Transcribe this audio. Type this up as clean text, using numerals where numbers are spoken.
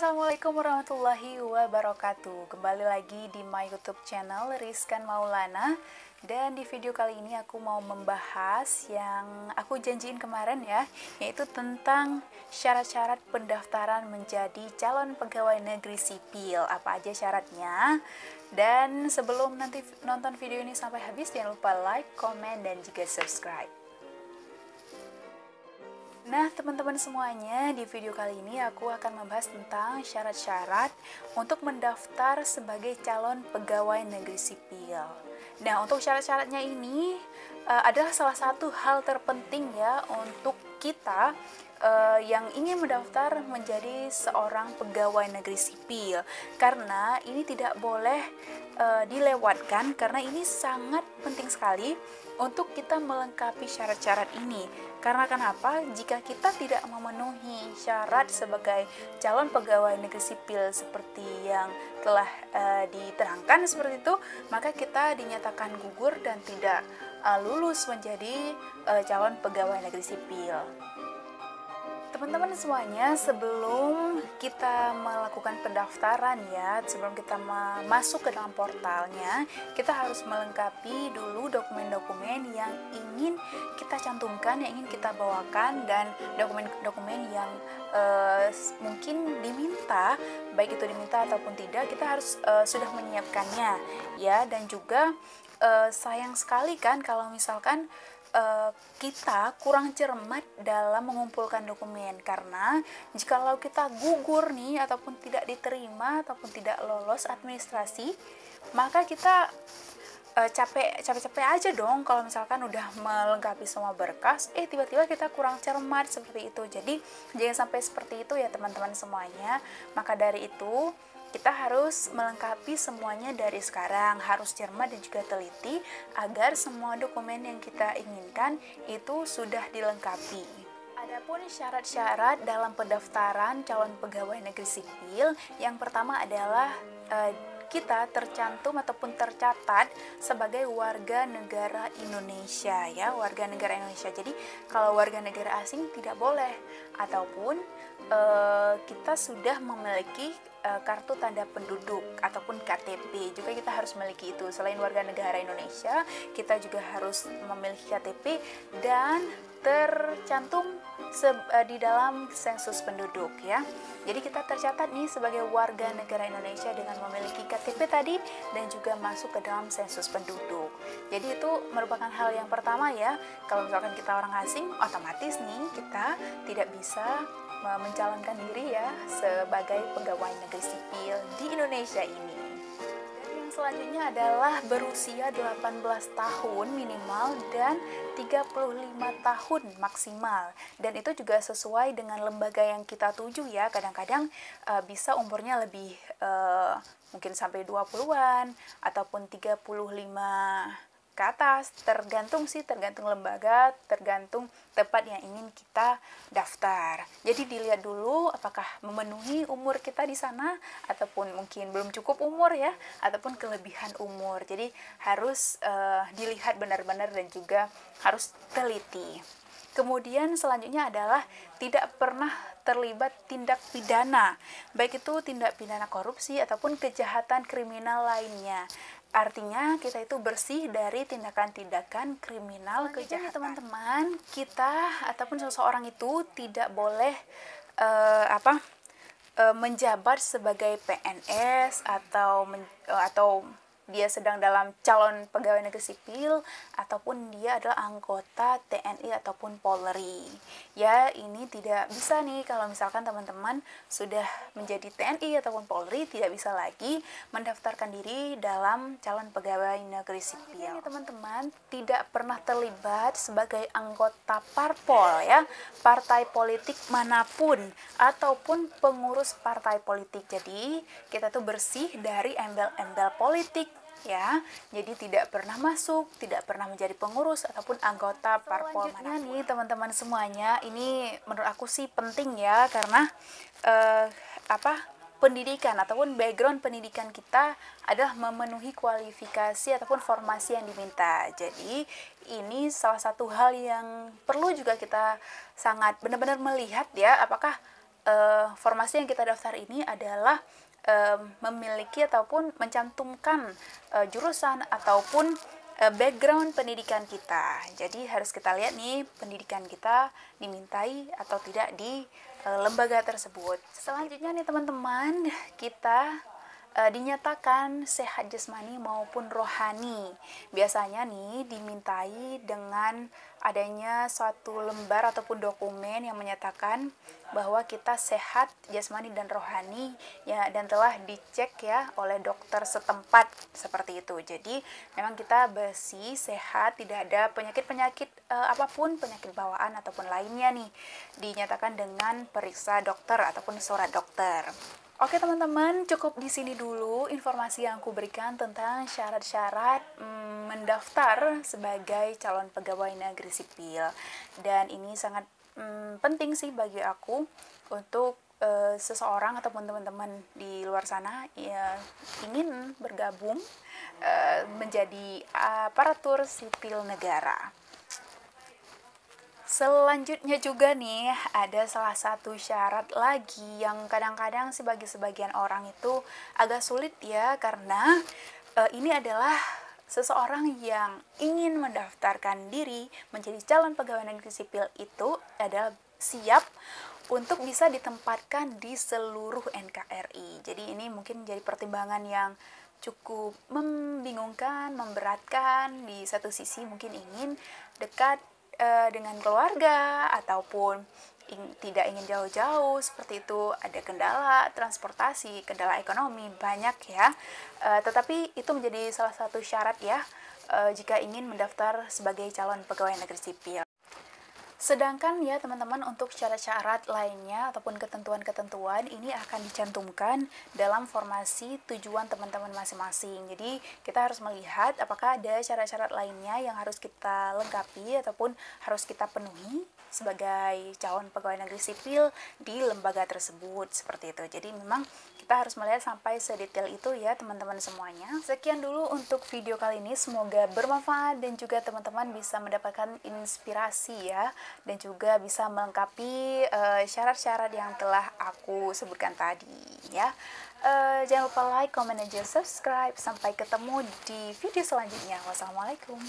Assalamualaikum warahmatullahi wabarakatuh. Kembali lagi di my YouTube channel Rizkan Maulana. Dan di video kali ini aku mau membahas yang aku janjiin kemarin ya, yaitu tentang syarat-syarat pendaftaran menjadi calon pegawai negeri sipil. Apa aja syaratnya? Dan sebelum nanti nonton video ini sampai habis, jangan lupa like, komen, dan juga subscribe. Nah, teman-teman semuanya, di video kali ini aku akan membahas tentang syarat-syarat untuk mendaftar sebagai calon pegawai negeri sipil. Nah, untuk syarat-syaratnya ini adalah salah satu hal terpenting ya untuk kita yang ingin mendaftar menjadi seorang pegawai negeri sipil, karena ini tidak boleh dilewatkan, karena ini sangat penting sekali untuk kita melengkapi syarat-syarat ini. Karena kenapa? Jika kita tidak memenuhi syarat sebagai calon pegawai negeri sipil seperti yang telah diterangkan seperti itu, maka kita dinyatakan gugur dan tidak lulus menjadi calon pegawai negeri sipil. Teman-teman semuanya, sebelum kita melakukan pendaftaran ya, sebelum kita masuk ke dalam portalnya, kita harus melengkapi dulu dokumen-dokumen yang ingin kita cantumkan, yang ingin kita bawakan, dan dokumen-dokumen yang mungkin diminta, baik itu diminta ataupun tidak, kita harus sudah menyiapkannya ya. Dan juga sayang sekali kan kalau misalkan kita kurang cermat dalam mengumpulkan dokumen, karena jikalau kita gugur nih ataupun tidak diterima ataupun tidak lolos administrasi, maka kita capek-capek aja dong kalau misalkan udah melengkapi semua berkas, tiba-tiba kita kurang cermat seperti itu. Jadi jangan sampai seperti itu ya teman-teman semuanya. Maka dari itu kita harus melengkapi semuanya dari sekarang, harus cermat dan juga teliti agar semua dokumen yang kita inginkan itu sudah dilengkapi. Adapun syarat-syarat dalam pendaftaran calon pegawai negeri sipil, yang pertama adalah kita tercantum ataupun tercatat sebagai warga negara Indonesia ya, warga negara Indonesia. Jadi kalau warga negara asing tidak boleh, ataupun kita sudah memiliki kartu tanda penduduk ataupun KTP, juga kita harus memiliki itu. Selain warga negara Indonesia, kita juga harus memiliki KTP dan tercantum di dalam sensus penduduk ya. Jadi kita tercatat nih sebagai warga negara Indonesia dengan memiliki KTP tadi dan juga masuk ke dalam sensus penduduk. Jadi itu merupakan hal yang pertama ya. Kalau misalkan kita orang asing, otomatis nih kita tidak bisa mencalonkan diri ya sebagai pegawai negeri sipil di Indonesia ini. Dan yang selanjutnya adalah berusia 18 tahun minimal dan 35 tahun maksimal. Dan itu juga sesuai dengan lembaga yang kita tuju ya. Kadang-kadang bisa umurnya lebih mungkin sampai 20-an ataupun 35 ke atas, tergantung lembaga, tergantung tempat yang ingin kita daftar. Jadi dilihat dulu apakah memenuhi umur kita di sana, ataupun mungkin belum cukup umur ya, ataupun kelebihan umur. Jadi harus dilihat benar-benar dan juga harus teliti. Kemudian selanjutnya adalah tidak pernah terlibat tindak pidana, baik itu tindak pidana korupsi ataupun kejahatan kriminal lainnya. Artinya kita itu bersih dari tindakan-tindakan kriminal kejahatan. Teman-teman, kita ataupun seseorang itu tidak boleh menjabat sebagai PNS atau dia sedang dalam calon pegawai negeri sipil, ataupun dia adalah anggota TNI ataupun Polri. Ya, ini tidak bisa nih kalau misalkan teman-teman sudah menjadi TNI ataupun Polri, tidak bisa lagi mendaftarkan diri dalam calon pegawai negeri sipil. Ini teman-teman tidak pernah terlibat sebagai anggota parpol ya, partai politik manapun ataupun pengurus partai politik. Jadi kita tuh bersih dari embel-embel politik ya. Jadi tidak pernah masuk, tidak pernah menjadi pengurus ataupun anggota parpol manapun. Nih teman-teman semuanya, ini menurut aku sih penting ya, karena pendidikan ataupun background pendidikan kita adalah memenuhi kualifikasi ataupun formasi yang diminta. Jadi ini salah satu hal yang perlu juga kita sangat benar-benar melihat ya, apakah formasi yang kita daftar ini adalah memiliki ataupun mencantumkan jurusan ataupun background pendidikan kita. Jadi harus kita lihat nih pendidikan kita dimintai atau tidak di lembaga tersebut. Selanjutnya nih teman-teman, kita dinyatakan sehat jasmani maupun rohani. Biasanya nih dimintai dengan adanya suatu lembar ataupun dokumen yang menyatakan bahwa kita sehat jasmani dan rohani ya, dan telah dicek ya oleh dokter setempat seperti itu. Jadi memang kita bersih, sehat, tidak ada penyakit-penyakit apapun, penyakit bawaan ataupun lainnya nih, dinyatakan dengan periksa dokter ataupun surat dokter. Oke teman-teman, cukup di sini dulu informasi yang aku berikan tentang syarat-syarat mendaftar sebagai calon pegawai negeri sipil. Dan ini sangat penting sih bagi aku untuk seseorang ataupun teman-teman di luar sana ya, ingin bergabung menjadi aparatur sipil negara. Selanjutnya juga nih, ada salah satu syarat lagi yang kadang-kadang sih bagi sebagian orang itu agak sulit ya, karena ini adalah seseorang yang ingin mendaftarkan diri menjadi calon pegawai negeri sipil itu adalah siap untuk bisa ditempatkan di seluruh NKRI. Jadi ini mungkin jadi pertimbangan yang cukup membingungkan, memberatkan. Di satu sisi mungkin ingin dekat dengan keluarga ataupun tidak ingin jauh-jauh seperti itu, ada kendala transportasi, kendala ekonomi banyak ya, tetapi itu menjadi salah satu syarat ya jika ingin mendaftar sebagai calon pegawai negeri sipil. Sedangkan ya teman-teman, untuk syarat-syarat lainnya ataupun ketentuan-ketentuan ini akan dicantumkan dalam formasi tujuan teman-teman masing-masing. Jadi kita harus melihat apakah ada syarat-syarat lainnya yang harus kita lengkapi ataupun harus kita penuhi sebagai calon pegawai negeri sipil di lembaga tersebut, seperti itu. Jadi memang kita harus melihat sampai sedetail itu ya teman-teman semuanya. Sekian dulu untuk video kali ini, semoga bermanfaat dan juga teman-teman bisa mendapatkan inspirasi ya, dan juga bisa melengkapi syarat-syarat yang telah aku sebutkan tadi ya. Jangan lupa like, comment, dan juga subscribe. Sampai ketemu di video selanjutnya. Wassalamualaikum.